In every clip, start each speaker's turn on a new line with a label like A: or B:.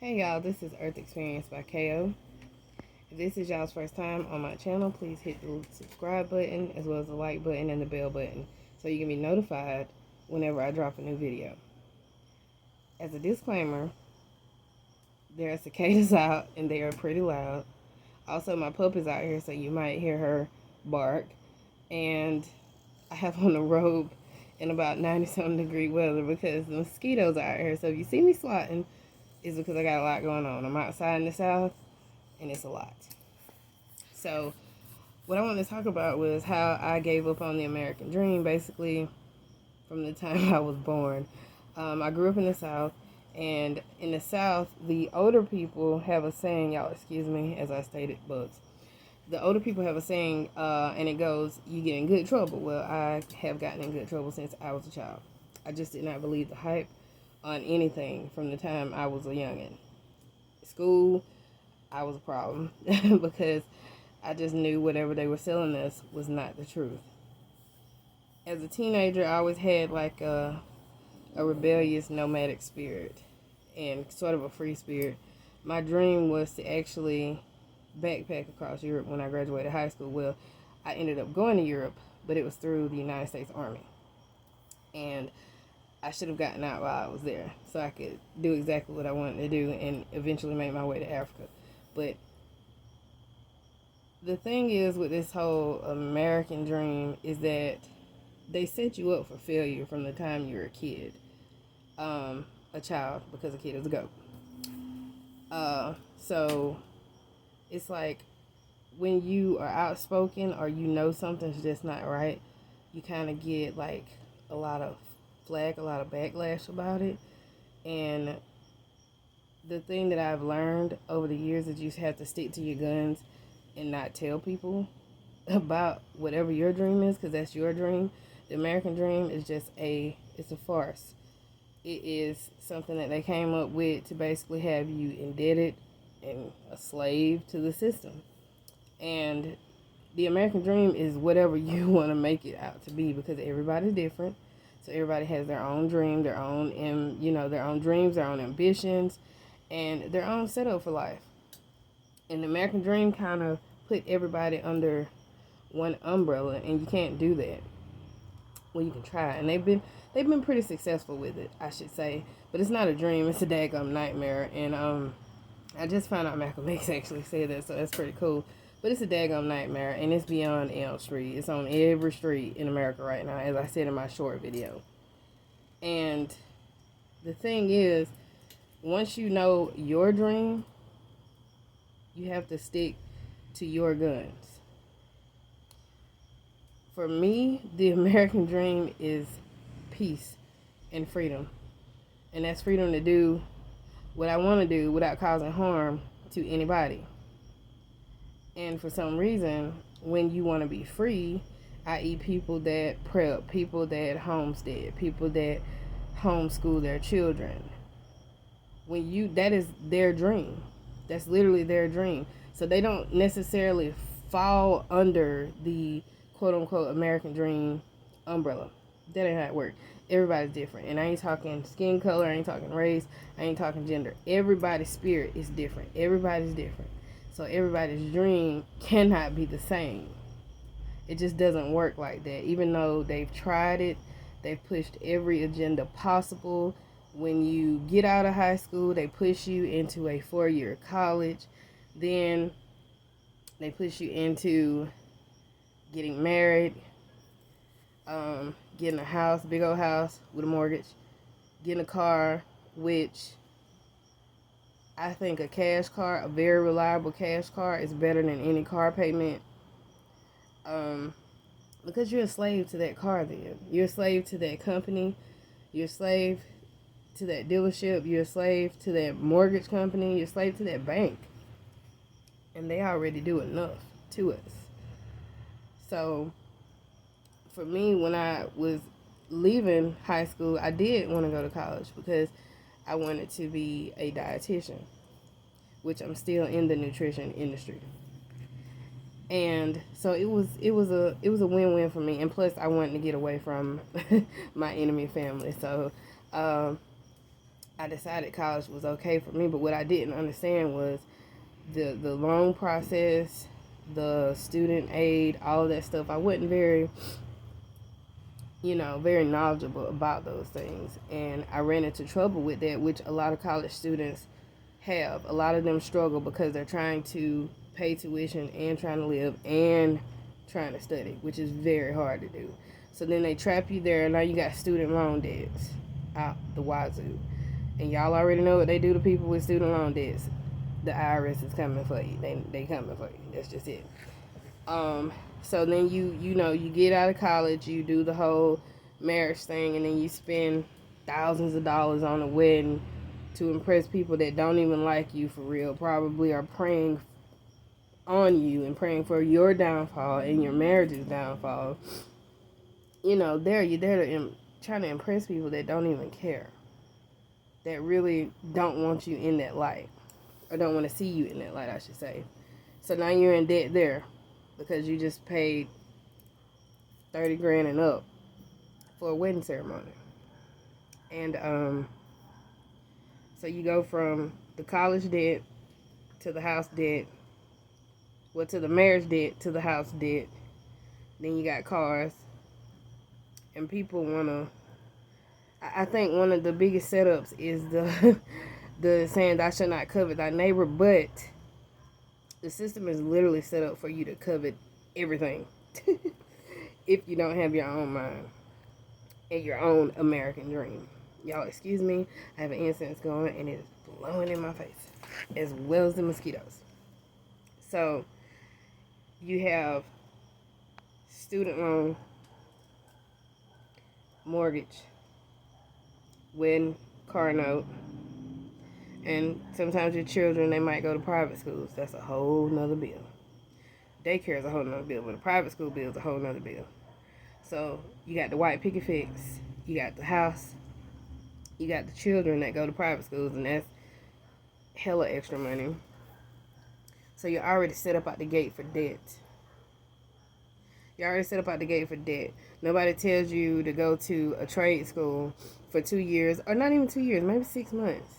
A: Hey y'all, this is Earth Experience by KO. If this is y'all's first time on my channel, please hit the subscribe button as well as the like button and the bell button so you can be notified whenever I drop a new video. As a disclaimer, there are cicadas out and they are pretty loud. Also, my pup is out here, so you might hear her bark. And I have on a robe in about 90-something degree weather because the mosquitoes are out here. So if you see me swatting, it's because I got a lot going on. I'm outside in the south and it's a lot. So what I wanted to talk about was how I gave up on the American dream basically from the time I was born. I grew up in the South, and in the South, the older people have a saying, y'all excuse me as I stated bugs. The older people have a saying, and it goes, you get in good trouble. Well, I have gotten in good trouble since I was a child. I just did not believe the hype on anything from the time I was a youngin'. School, I was a problem because I just knew whatever they were selling us was not the truth. As a teenager, I always had like a rebellious nomadic spirit and sort of a free spirit. My dream was to actually backpack across Europe when I graduated high school. Well, I ended up going to Europe, but it was through the United States Army. And I should have gotten out while I was there so I could do exactly what I wanted to do and eventually make my way to Africa. But the thing is with this whole American dream is that they set you up for failure from the time you're a kid. A child, because a kid is a goat. So it's like when you are outspoken or you know something's just not right, you kind of get like a lot of flack, a lot of backlash about it. And the thing that I've learned over the years is you have to stick to your guns and not tell people about whatever your dream is, because that's your dream. The American dream is just it's a farce. It is something that they came up with to basically have you indebted and a slave to the system. And the American dream is whatever you want to make it out to be, because everybody's different. So everybody has their own dream, their own, their own dreams, their own ambitions, and their own setup for life. And the American dream kind of put everybody under one umbrella, and you can't do that. Well, you can try, and they've been pretty successful with it, I should say. But it's not a dream; it's a daggum nightmare. And I just found out Malcolm X actually said that, so that's pretty cool. But it's a daggum nightmare, and it's beyond Elm Street. It's on every street in America right now, as I said in my short video. And the thing is, once you know your dream, you have to stick to your guns. For me, the American dream is peace and freedom. And that's freedom to do what I want to do without causing harm to anybody. And for some reason, when you want to be free, i.e. people that prep, people that homestead, people that homeschool their children, that is their dream. That's literally their dream. So they don't necessarily fall under the quote-unquote American dream umbrella. That ain't how it works. Everybody's different. And I ain't talking skin color, I ain't talking race, I ain't talking gender. Everybody's spirit is different. Everybody's different. So everybody's dream cannot be the same. It just doesn't work like that. Even though they've tried it, they've pushed every agenda possible. When you get out of high school, they push you into a 4-year college. Then they push you into getting married, getting a house, big old house with a mortgage, getting a car, which I think a cash car, a very reliable cash car, is better than any car payment. Because you're a slave to that car then. You're a slave to that company. You're a slave to that dealership. You're a slave to that mortgage company. You're a slave to that bank. And they already do enough to us. So, for me, when I was leaving high school, I did want to go to college because I wanted to be a dietitian, which I'm still in the nutrition industry. And so it was a win-win for me. And plus, I wanted to get away from my enemy family. So I decided college was okay for me. But what I didn't understand was the loan process, the student aid, all of that stuff. I wasn't very, very knowledgeable about those things. And I ran into trouble with that, which a lot of college students have. A lot of them struggle because they're trying to pay tuition and trying to live and trying to study, which is very hard to do. So then they trap you there, and now you got student loan debts out the wazoo. And y'all already know what they do to people with student loan debts. The IRS is coming for you. They coming for you. That's just it. So then you get out of college, you do the whole marriage thing, and then you spend thousands of dollars on a wedding to impress people that don't even like you for real, probably are praying on you and praying for your downfall and your marriage's downfall. You're there to trying to impress people that don't even care, that really don't want you in that light, or don't want to see you in that light, I should say. So now you're in debt there because you just paid 30 grand and up for a wedding ceremony. And so you go from the college debt to the house debt, to the marriage debt to the house debt. Then you got cars. And people want to, I think one of the biggest setups is the saying thou shalt not covet thy neighbor, but the system is literally set up for you to covet everything if you don't have your own mind and your own American dream. Y'all excuse me, I have an incense going and it is blowing in my face, as well as the mosquitoes. So you have student loan, mortgage, wedding, car note, and sometimes your children, they might go to private schools. That's a whole nother bill. Daycare is a whole nother bill, but a private school bill is a whole nother bill. So you got the white picket fence, you got the house, you got the children that go to private schools, and that's hella extra money. So you're already set up out the gate for debt. You're already set up out the gate for debt. Nobody tells you to go to a trade school for 2 years, or not even 2 years, maybe 6 months.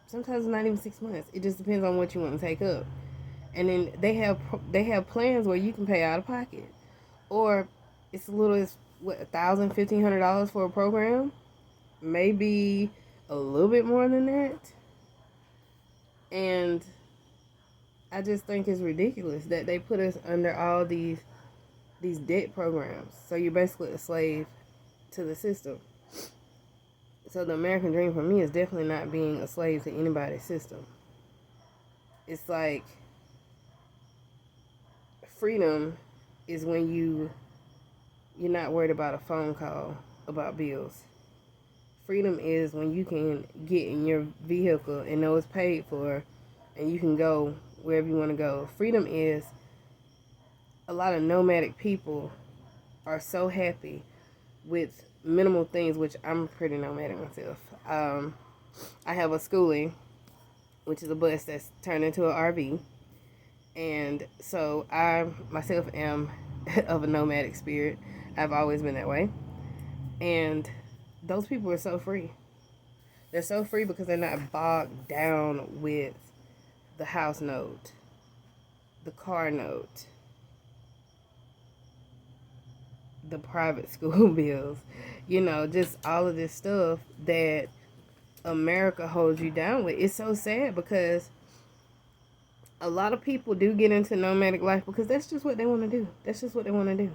A: Sometimes it's not even 6 months. It just depends on what you want to take up. And then they have plans where you can pay out of pocket, or it's as little as $1,000, $1,500 for a program, maybe a little bit more than that. And I just think it's ridiculous that they put us under all these debt programs. So you're basically a slave to the system. So the American dream for me is definitely not being a slave to anybody's system. It's like freedom is when you're not worried about a phone call about bills. Freedom is when you can get in your vehicle and know it's paid for and you can go wherever you want to go. Freedom is, a lot of nomadic people are so happy with minimal things, which I'm pretty nomadic myself. I have a schoolie, which is a bus that's turned into an RV. And so I myself am of a nomadic spirit. I've always been that way. And those people are so free. They're so free because they're not bogged down with the house note, the car note, the private school bills, just all of this stuff that America holds you down with. It's so sad because a lot of people do get into nomadic life because that's just what they want to do. That's just what they want to do.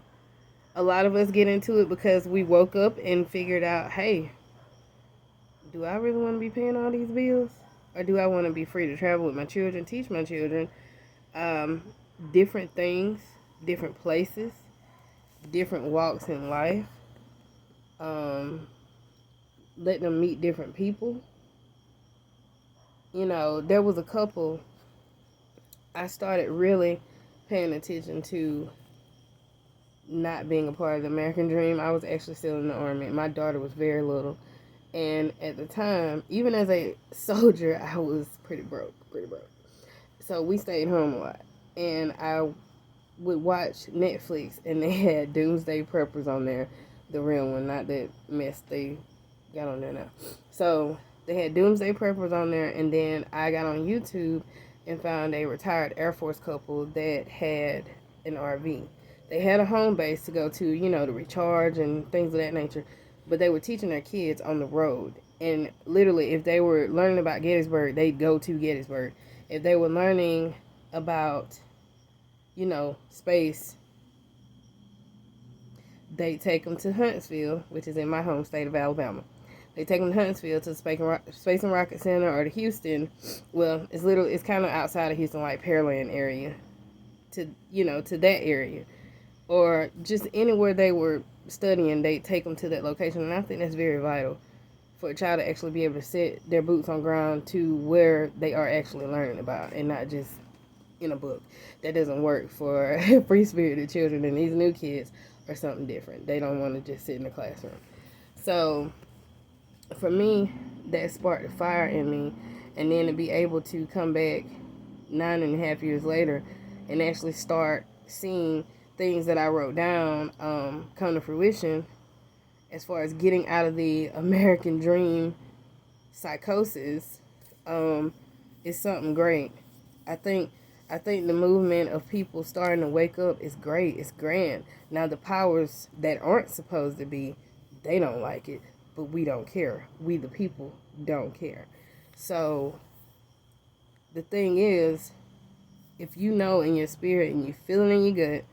A: A lot of us get into it because we woke up and figured out, hey, do I really want to be paying all these bills? Or do I want to be free to travel with my children, teach my children different things, different places, different walks in life, let them meet different people. There was a couple, I started really paying attention to not being a part of the American dream. I was actually still in the Army. My daughter was very little. And at the time, even as a soldier, I was pretty broke. So we stayed home a lot. And I would watch Netflix, and they had Doomsday Preppers on there. The real one, not that mess they got on there now. So They had Doomsday Preppers on there, and then I got on YouTube and found a retired Air Force couple that had an RV. They had a home base to go to, you know, to recharge and things of that nature, but they were teaching their kids on the road. And literally, if they were learning about Gettysburg, they'd go to Gettysburg. If they were learning about, you know, space, they take them to Huntsville, which is in my home state of Alabama. They take them to Huntsville to the Space and Rocket Center, or to Houston. Well, it's kind of outside of Houston, like Pearland area, to, you know, to that area, or just anywhere they were studying. They take them to that location, and I think that's very vital for a child to actually be able to set their boots on ground to where they are actually learning about, and not just in a book. That doesn't work for free-spirited children, and these new kids are something different. They don't want to just sit in the classroom. So for me, that sparked a fire in me, and then to be able to come back 9.5 years later and actually start seeing things that I wrote down come to fruition, as far as getting out of the American dream psychosis, is something great. I think the movement of people starting to wake up is great. It's grand. Now, the powers that aren't supposed to be, they don't like it, but we don't care. We, the people, don't care. So the thing is, if you know in your spirit and you feel it in your gut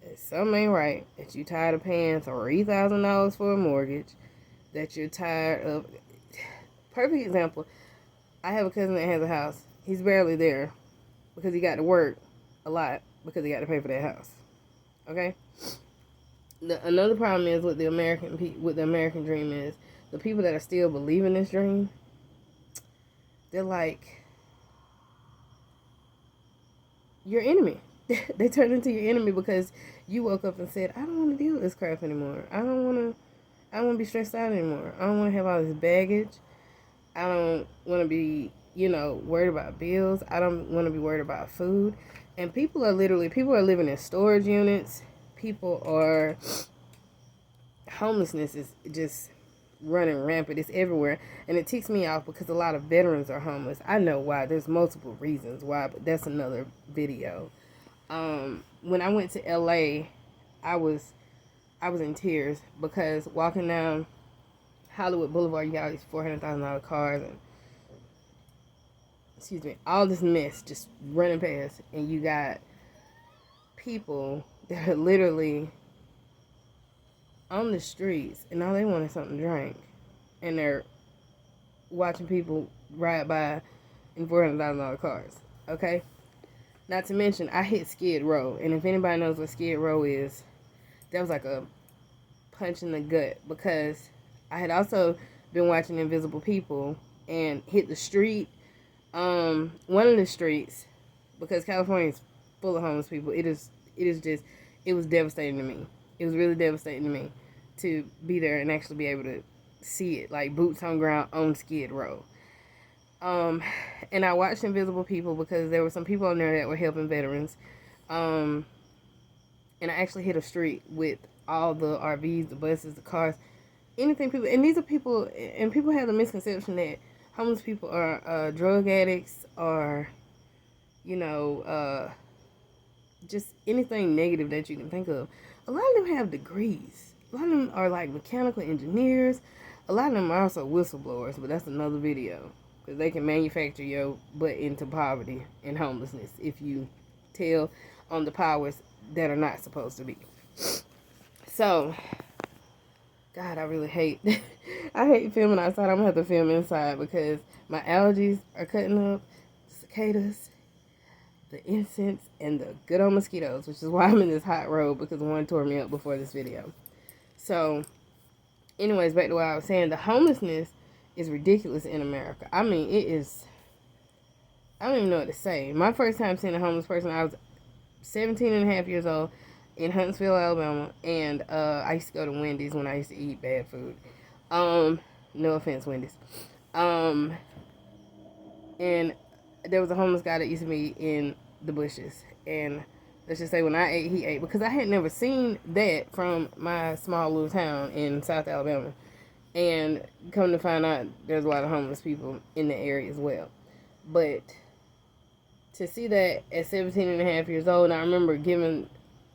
A: that something ain't right, that you tired of paying $3,000 for a mortgage, that you're tired of... Perfect example, I have a cousin that has a house. He's barely there because he got to work a lot because he got to pay for that house. Okay? Another problem is with the American dream is the people that are still believing this dream, they're like your enemy. They turn into your enemy because you woke up and said, I don't want to deal with this crap anymore. I don't want to be stressed out anymore. I don't want to have all this baggage. I don't want to be, you know, worried about bills. I don't want to be worried about food. And people are living in storage units. Homelessness is just running rampant. It's everywhere. And it ticks me off because a lot of veterans are homeless. I know why. There's multiple reasons why, but that's another video. When I went to LA, I was in tears because walking down Hollywood Boulevard, you got all these $400,000 cars and all this mess just running past, and you got people that are literally on the streets and all they want is something to drink, and they're watching people ride by in $400,000 cars. Okay? Not to mention, I hit Skid Row, and if anybody knows what Skid Row is, that was like a punch in the gut, because I had also been watching Invisible People and hit the street, one of the streets, because California is full of homeless people. It was devastating to me. It was really devastating to me to be there and actually be able to see it, like boots on ground on Skid Row. And I watched Invisible People because there were some people on there that were helping veterans. And I actually hit a street with all the RVs, the buses, the cars, anything people, and these are people, and people have the misconception that homeless people are drug addicts or, you know, just anything negative that you can think of. A lot of them have degrees. A lot of them are like mechanical engineers. A lot of them are also whistleblowers, but that's another video. Because they can manufacture your butt into poverty and homelessness if you tell on the powers that are not supposed to be. So, God, I really hate, I hate filming outside. I'm going to have to film inside because my allergies are cutting up. Cicadas, the incense, and the good old mosquitoes, which is why I'm in this hot robe, because one tore me up before this video. So, anyways, back to what I was saying. The homelessness is ridiculous in America. I mean, it is, I don't even know what to say. My first time seeing a homeless person, I was 17 and a half years old in Huntsville, Alabama, and I used to go to Wendy's when I used to eat bad food. No offense, Wendy's. And there was a homeless guy that used to be in the bushes, and let's just say when I ate, he ate, because I had never seen that from my small little town in South Alabama. And come to find out, there's a lot of homeless people in the area as well. But to see that at 17 and a half years old, and I remember giving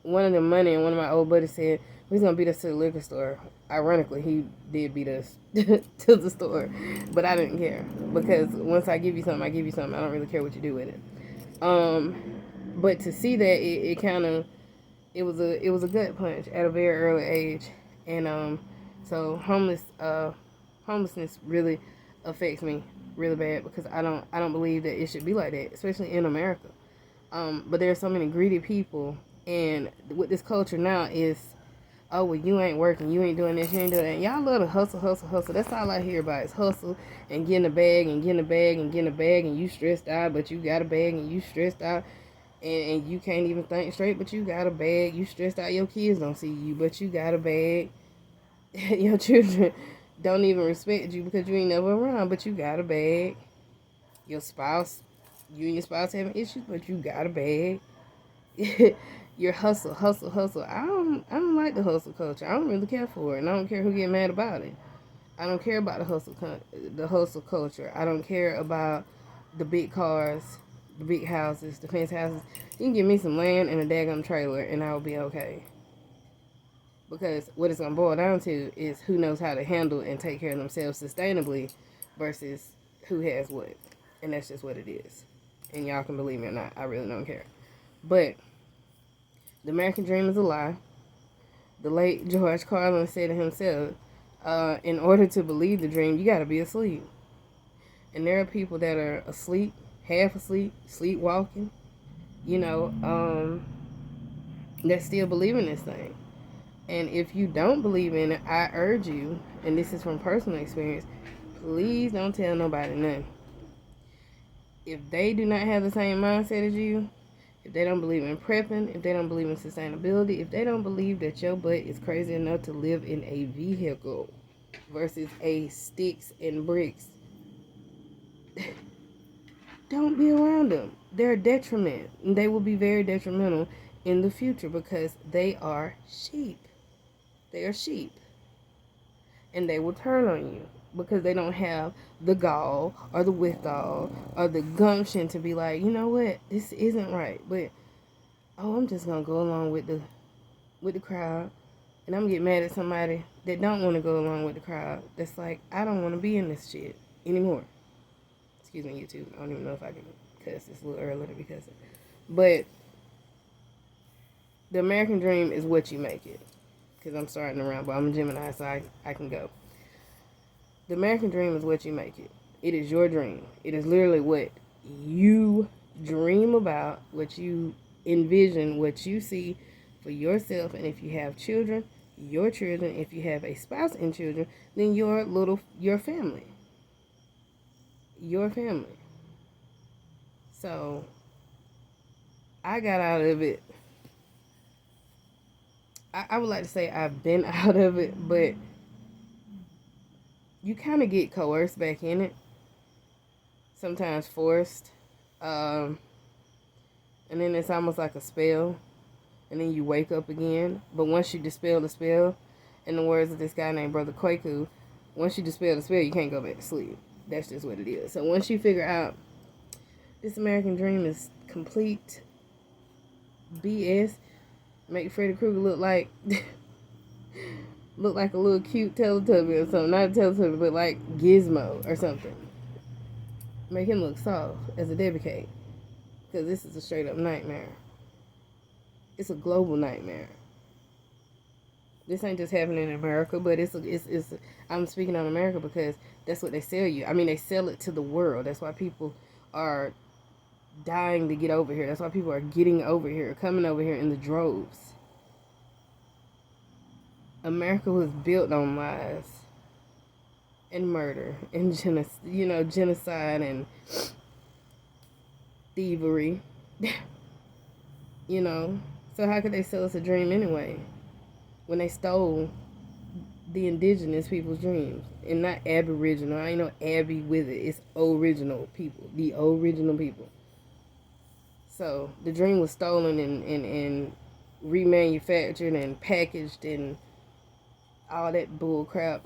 A: one of them money, and one of my old buddies said, he's going to beat us to the liquor store. Ironically, he did beat us to the store, but I didn't care, because once I give you something, I give you something. I don't really care what you do with it. But to see that, it kind of, it was a gut punch at a very early age. And so homelessness really affects me really bad, because I don't believe that it should be like that, especially in America. But there are so many greedy people, and with this culture now is, oh, well, you ain't working, you ain't doing this, you ain't doing that. And y'all love to hustle, hustle, hustle. That's all I hear about is hustle and getting a bag and getting a bag and getting a bag, and you stressed out, but you got a bag, and you stressed out, and you can't even think straight, but you got a bag. You stressed out, your kids don't see you, but you got a bag. Your children don't even respect you because you ain't never around, but you got a bag. Your spouse, you and your spouse having issues, but you got a bag. Your hustle, hustle, hustle. I don't like the hustle culture. I don't really care for it, and I don't care who get mad about it. I don't care about the hustle culture. I don't care about the big cars, the big houses, the fancy houses. You can give me some land and a daggum trailer, and I will be okay. Because what it's gonna boil down to is who knows how to handle and take care of themselves sustainably, versus who has what, and that's just what it is. And y'all can believe me or not, I really don't care. But the American dream is a lie. The late George Carlin said it himself. In order to believe the dream, you got to be asleep. And there are people that are asleep, half asleep, sleepwalking, that still believe in this thing. And if you don't believe in it, I urge you, and this is from personal experience, please don't tell nobody nothing. If they do not have the same mindset as you, if they don't believe in prepping, if they don't believe in sustainability, if they don't believe that your butt is crazy enough to live in a vehicle versus a sticks and bricks, don't be around them. They're a detriment. They will be very detrimental in the future because they are sheep. They are sheep. And they will turn on you because they don't have the gall or the withal or the gumption to be like, you know what, this isn't right. But, I'm just going to go along with the crowd. And I'm going to get mad at somebody that don't want to go along with the crowd. That's like, I don't want to be in this shit anymore. Excuse me, YouTube. I don't even know if I can cuss. It's a little early to be cussing. But the American dream is what you make it. Because I'm starting around, but I'm a Gemini, so I can go. The American dream is what you make it. It is your dream. It is literally what you dream about, what you envision, what you see for yourself. And if you have children, your children. If you have a spouse and children, then your family. Your family. So, I got out of it. I would like to say I've been out of it, but you kind of get coerced back in it. Sometimes forced. And then it's almost like a spell. And then you wake up again. But once you dispel the spell, in the words of this guy named Brother Kwaku, once you dispel the spell, you can't go back to sleep. That's just what it is. So once you figure out this American dream is complete BS, make Freddy Krueger look like a little cute Teletubby or something. Not a Teletubby, but like Gizmo or something. Make him look soft as a Debbie cake. Because this is a straight up nightmare. It's a global nightmare. This ain't just happening in America, but I'm speaking on America because that's what they sell you. I mean, they sell it to the world. That's why people are dying to get over here. That's why people are getting over here, coming over here in the droves. America was built on lies and murder and genocide and thievery. So how could they sell us a dream anyway when they stole the indigenous people's dreams? And not aboriginal. I ain't no Abby with it. It's original people. The original people. So the dream was stolen and remanufactured and packaged and all that bull crap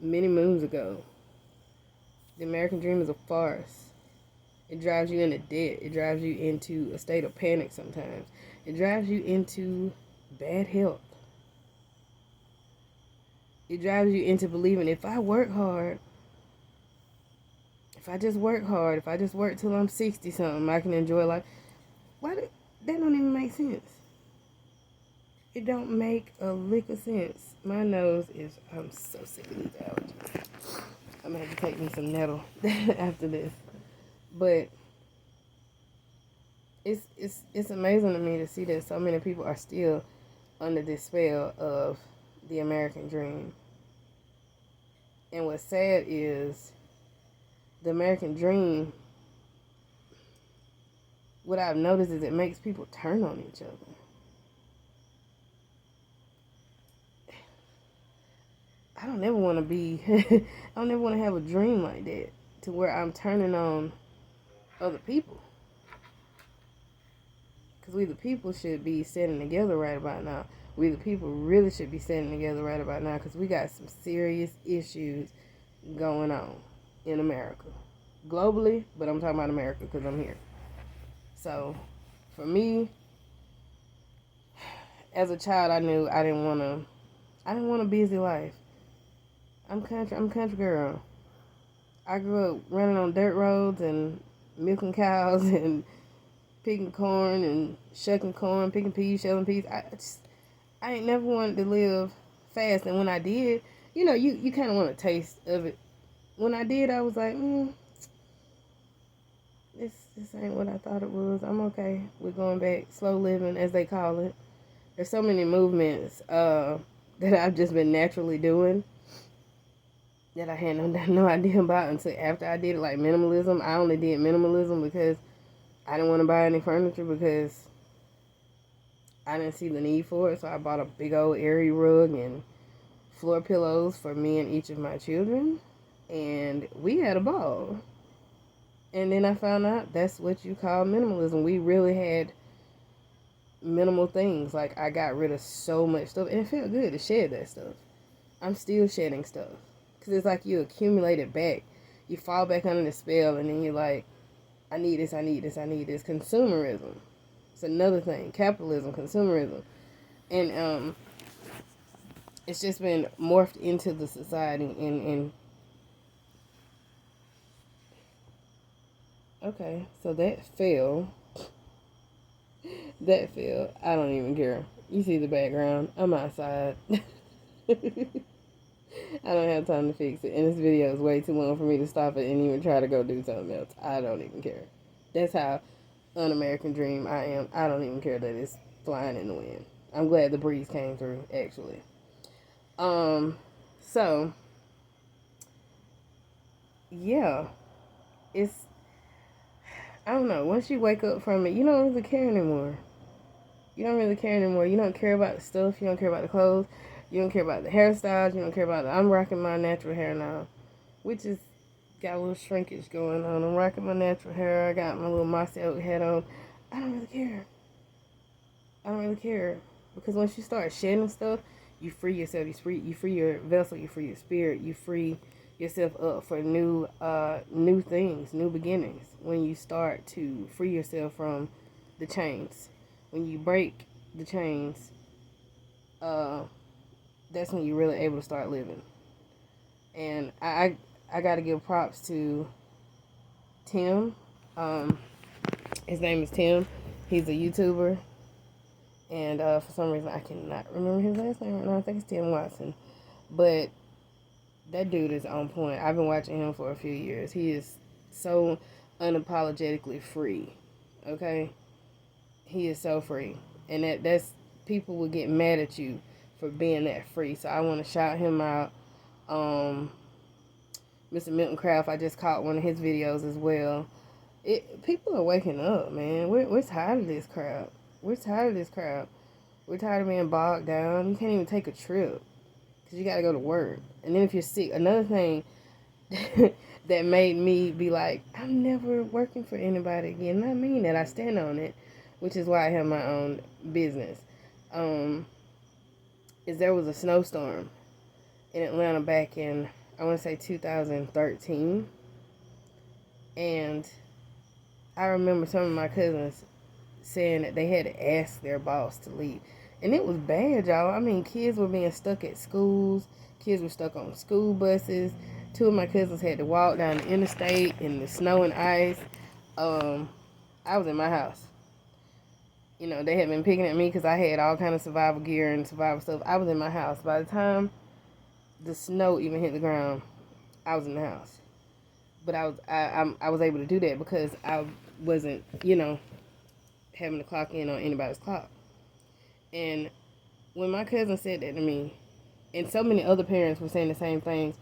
A: many moons ago. The American dream is a farce. It drives you into debt. It drives you into a state of panic sometimes. It drives you into bad health. It drives you into believing if I work hard, if I just work hard, if I just work till I'm 60 something, I can enjoy life. That don't even make sense. It don't make a lick of sense. My nose is, I'm so sick of these allergies. I'm going to have to take me some Nettle after this. But it's amazing to me to see that so many people are still under this spell of the American dream. And what's sad is the American dream, what I've noticed is it makes people turn on each other. I don't ever want to be, I don't ever want to have a dream like that to where I'm turning on other people. Because we the people should be standing together right about now. We the people really should be standing together right about now because we got some serious issues going on in America. Globally, but I'm talking about America because I'm here. So, for me, as a child, I knew I didn't want a busy life. I'm country girl. I grew up running on dirt roads and milking cows and picking corn and shucking corn, picking peas, shelling peas. I ain't never wanted to live fast. And when I did, you kind of want a taste of it. When I did, I was like, this ain't what I thought it was. I'm okay. We're going back, slow living, as they call it. There's so many movements that I've just been naturally doing that I had no idea about until after I did it, like minimalism. I only did minimalism because I didn't want to buy any furniture because I didn't see the need for it. So I bought a big old airy rug and floor pillows for me and each of my children. And we had a ball. And then I found out that's what you call minimalism. We really had minimal things. Like, I got rid of so much stuff. And it felt good to shed that stuff. I'm still shedding stuff. Because it's like you accumulate it back. You fall back under the spell and then you're like, I need this, I need this, I need this. Consumerism. It's another thing. Capitalism, consumerism. And it's just been morphed into the society and okay, so that fell. That fell. I don't even care. You see the background. I'm outside. I don't have time to fix it. And this video is way too long for me to stop it and even try to go do something else. I don't even care. That's how un-American dream I am. I don't even care that it's flying in the wind. I'm glad the breeze came through, actually. So, yeah. I don't know. Once you wake up from it, you don't really care anymore. You don't really care anymore. You don't care about the stuff. You don't care about the clothes. You don't care about the hairstyles. You don't care about I'm rocking my natural hair now, which is got a little shrinkage going on. I'm rocking my natural hair. I got my little mossy oak hat on. I don't really care. I don't really care. Because once you start shedding stuff, you free yourself. You free your vessel. You free your spirit. You free yourself up for new things, new beginnings. When you start to free yourself from the chains. When you break the chains, that's when you're really able to start living. And I got to give props to Tim. His name is Tim. He's a YouTuber. And for some reason, I cannot remember his last name right now. I think it's Tim Watson. But that dude is on point. I've been watching him for a few years. He is so unapologetically free. Okay? He is so free. And that's people will get mad at you for being that free. So I want to shout him out. Mr. Milton Craft, I just caught one of his videos as well. People are waking up, man. We're tired of this crap. We're tired of this crap. We're tired of being bogged down. You can't even take a trip because you got to go to work. And then if you're sick, another thing that made me be like, I'm never working for anybody again. And I mean that. I stand on it, which is why I have my own business. Is there was a snowstorm in Atlanta back in I want to say 2013. And I remember some of my cousins saying that they had to ask their boss to leave. And it was bad, y'all. I mean, kids were being stuck at schools. Kids were stuck on school buses. Two of my cousins had to walk down the interstate in the snow and ice. I was in my house. You know, they had been picking at me because I had all kind of survival gear and survival stuff. I was in my house. By the time the snow even hit the ground, I was in the house. But I was able to do that because I wasn't, you know, having to clock in on anybody's clock. And when my cousin said that to me, and so many other parents were saying the same things,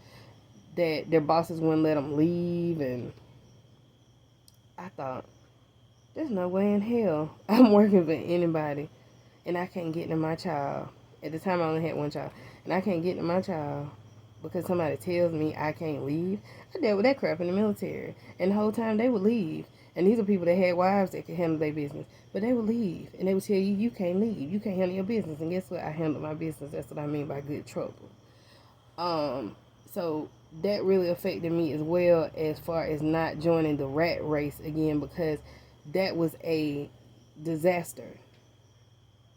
A: that their bosses wouldn't let them leave, and I thought, there's no way in hell I'm working for anybody and I can't get to my child. At the time I only had one child, and I can't get to my child because somebody tells me I can't leave. I dealt with that crap in the military, and the whole time they would leave. And these are people that had wives that could handle their business, but they would leave, and they would tell you, you can't leave, you can't handle your business. And guess what? I handle my business. That's what I mean by good trouble. So that really affected me as well, as far as not joining the rat race again, because that was a disaster.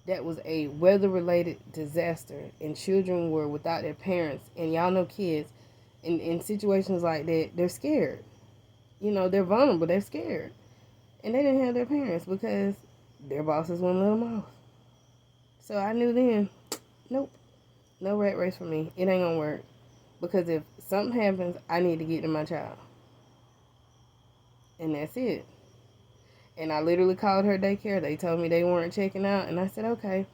A: That was a weather-related disaster, and children were without their parents. And y'all know kids, in situations like that, they're scared. You know, they're vulnerable, they're scared. And they didn't have their parents because their bosses wouldn't let them off. So I knew then, nope, no rat race for me. It ain't gonna work. Because if something happens, I need to get to my child. And that's it. And I literally called her daycare. They told me they weren't checking out. And I said, okay.